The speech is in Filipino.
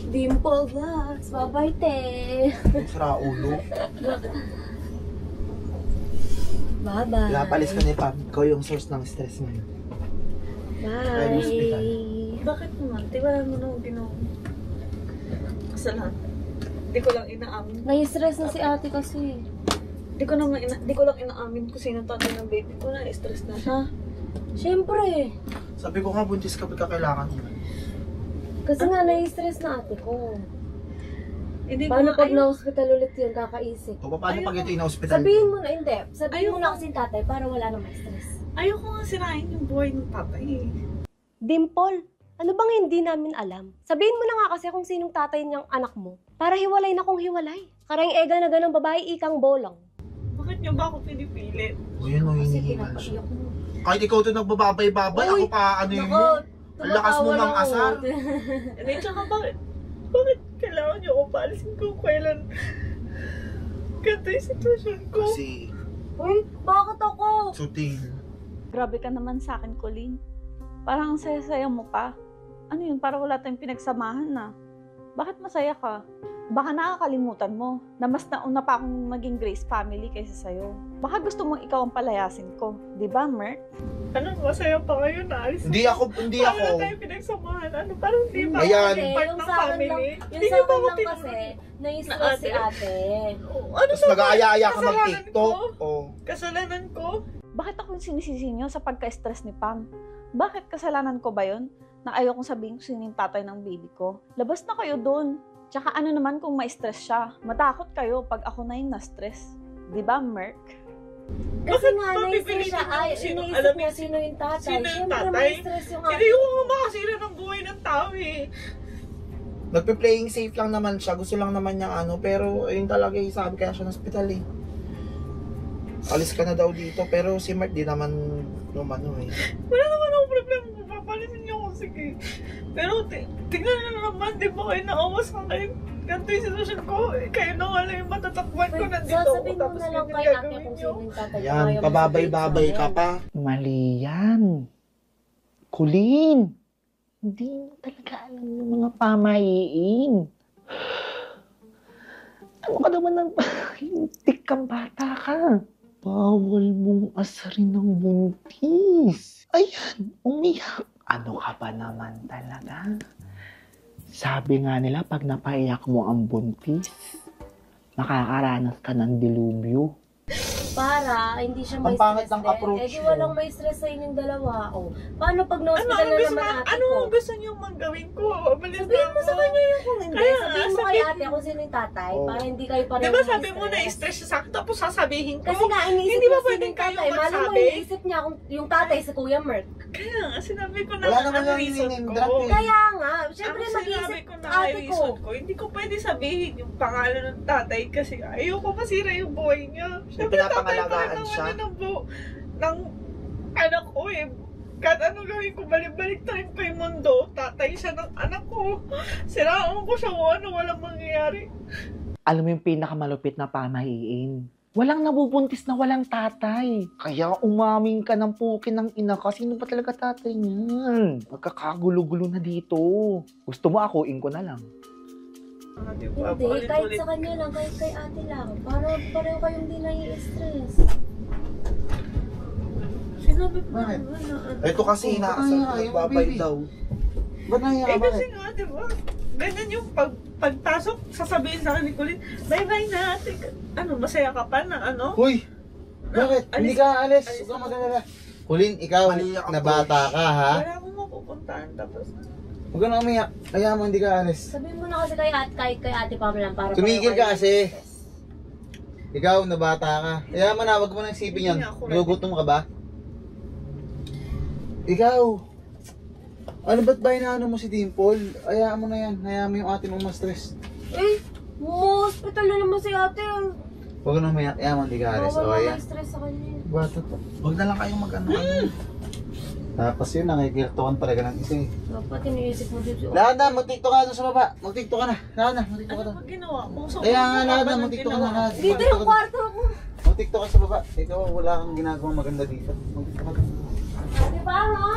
Dimple Vlogs. Bye-bye, te. Sira ulo. Bye-bye. Lapalis ka ni Pam. Ikaw yung source ng stress mo. Kaya yung hospital. Bakit naman? Wala mo nang ginawa. Kasalanan. Hindi ko lang inaamin. Nai-stress na si ate kasi. Di ko lang inaamin kung sino tatay ng baby ko na stress na siya. Siyempre. Sabi ko nga, buntis ka pagka kailangan mo. Kasi nga nai-stress na ate ko. Hindi Paano ko pag na-hospital ulit yun, kakaisip? O paano pag ito in-hospital? Sabihin mo na, hindi. Sabihin mo Ayoko. na kasi tatay para wala nang stress. Ayoko nga sirain yung buhay ng tatay eh. Dimple, ano bang hindi namin alam? Sabihin mo na nga kasi kung sinong tatay niyang anak mo. Para hiwalay na kung hiwalay. Karang ega na ganang babae, ikang bolang. Bakit niyo ba ako pinipilit? O yun, Kasi hinihingal siya. pinapaiyak mo. Kahit ikaw ito nagbababay-babay, ako pa ano yun mo. Ang lakas mo mang asar. Hindi, tsaka bakit kailangan niyo ako paalisin kung kailan ganito yung sitwasyon ko? Kasi, Uy, bakit ako? sutil. Grabe ka naman sa akin, Colleen. Parang ang saya-saya mo pa. Ano yun? Parang wala tayong pinagsamahan na. Bakit masaya ka? Baka nakakalimutan mo na mas nauna pa akong maging Grace family kaysa sa'yo. Baka gusto mong ikaw ang palayasin ko. Di ba, Merk? Ano, masaya pa ngayon na alis? Hindi ako. Wala tayong pinagsamahan. Ano, parang di ba? Ayan. Part Yung ng sa akin lang, family. yung Hindi sa ba akin ako lang kasi, nai-stress si ate. Ano Tapos nag-aaya-aya ka mag-tiktok. O. Kasalanan ko? Bakit ako yung sinisisi nyo sa pagka-stress ni Pam? Bakit kasalanan ko ba yun? Na ayaw kong sabihin kung sino yung tatay ng baby ko. Labas na kayo doon. Tsaka ano naman kung ma-stress siya. Matakot kayo pag ako na yung na-stress. Di ba, Merk? Kasi nga, nai-stress siya. Ay, iniisip niya sino yung tatay. Sino yung Siyempre, tatay? ma-stress yung ate. Hindi ko makasira ng buhay ng tao eh. Nagpe-playing safe lang naman siya. Gusto lang naman niyang ano. Pero ayun talaga yung sabi kaya siya ng hospital eh. Alis ka na daw dito. Pero si Mark di naman lumano eh. Wala naman akong problema kung papalisin niyo ako. Sige. Pero tingnan niyo na naman. Di ba kayo naawas ka kayo? Ganito yung sitwasyon ko. Kayo na nga lang yung matatakbuhan ko. Nandito ako. Sasabihin mo Tapos na lang ganyan kay ate gagawin kung niyo. sino yung tatay. Yan, Ayaw mo pababay-babay sabihin ka sa pa. Mali yan. Colleen, hindi mo talaga alam yung mga pamahiin. Ano ka naman ng hintik kang bata ka? Bawal mong asarin ng buntis. Ayan, umiyak. Ano ka ba naman talaga? Sabi nga nila, pag napaiyak mo ang buntis, makakaranas ka ng dilubyo. Para hindi siya Ang may pangit stress ng din. approach Eh di mo. walang may stress sa inyong dalawa. O, paano pag na-hospital na naman ate Ano ko? ang gusto niyo manggawin ko? Malis Sabihin mo sa kanya yung kung hindi. Kaya, Sabihin mo kay ate kung sino yung tatay. Oh. Para hindi kayo pareho Di ba may sabi mo na stress siya sa akin tapos sasabihin ko? Kasi nga, iniisip Hindi ba niya sino pwedeng yung kayo tatay. Malam mo, magsabi? iniisip niya kung yung tatay si Kuya Merk. Kaya nga, sinabi ko na Wala ang naman lang reason yung ko. drug eh. Kaya nga, syempre Ang sinabi mag-iisip ko na ate reason ko. ko, hindi ko pwede sabihin yung pangalan ng tatay kasi ayoko masira yung buhay niya. Siyempre pinapangalagaan siya. Ng anak ko eh. Kahit ano gawin ko, balik-balik na rin ko yung mundo. Tatay siya ng anak ko. Siraan ko siya kung ano, walang mangyayari. Alam mo yung pinakamalupit na pamahiin? Walang nabubuntis na walang tatay. Kaya umaming ka ng pukin ng ina ka. Sino ba talaga tatay niyan? Magkakagulo-gulo na dito. Gusto mo akuin ko na lang. Hindi, kahit sa kanya lang, kahit kay ate lang. Para pareho kayong di nai-stress. Sinabi ko Bakit? naman na ano. Ito kasi inaasar ka. Babay daw. Ba't nahiya? Kasi nga, di ba? Ganyan yung pagpasok, sasabihin sa akin ni Colleen, bye-bye na ate. Ano, masaya ka pa na ano? Uy! Bakit? Hindi ka alis. Huwag ka mag-alala. Kulin, ikaw, na bata ka ha? Wala akong mapupuntahan tapos. Huwag ka na umiyak. Kaya mo, hindi ka alis. Sabihin mo na kasi kay ate Pam lang para Tumigil pareho ka kayo kasi. stress. Ikaw, na bata ka. Kaya man na, huwag mo nang isipin yan. Hindi ako ready. Nagugutom ka ba? Ikaw. Ano ba't ba inaano mo si Dimple? Hayaan mo na yan. Hayaan mo yung ate mong ma-stress. Eh, hospital na naman si ate. Huwag ka na umiyak. Hayaan mo, hindi ka alis. Bawal O, na ayan. may stress sa kanya. Bata pa. Huwag na lang kayong mag-ano. Tapos yun, nakikirtukan talaga ng isa eh. Dapat iniisip mo dito. Lahat na, mag-tiktok ka doon sa baba. Mag-tiktok ka na. Lahat na, mag-tiktok ka Ano doon. ba ginawa ko? So, Kaya nga, lahat na, mag-tiktok ka na. Lahat. Dito yung kwarto ko. Mag-tiktok ka sa baba. Ikaw, wala kang ginagawang maganda dito. Mag-tiktok ka doon. Di ba, ha?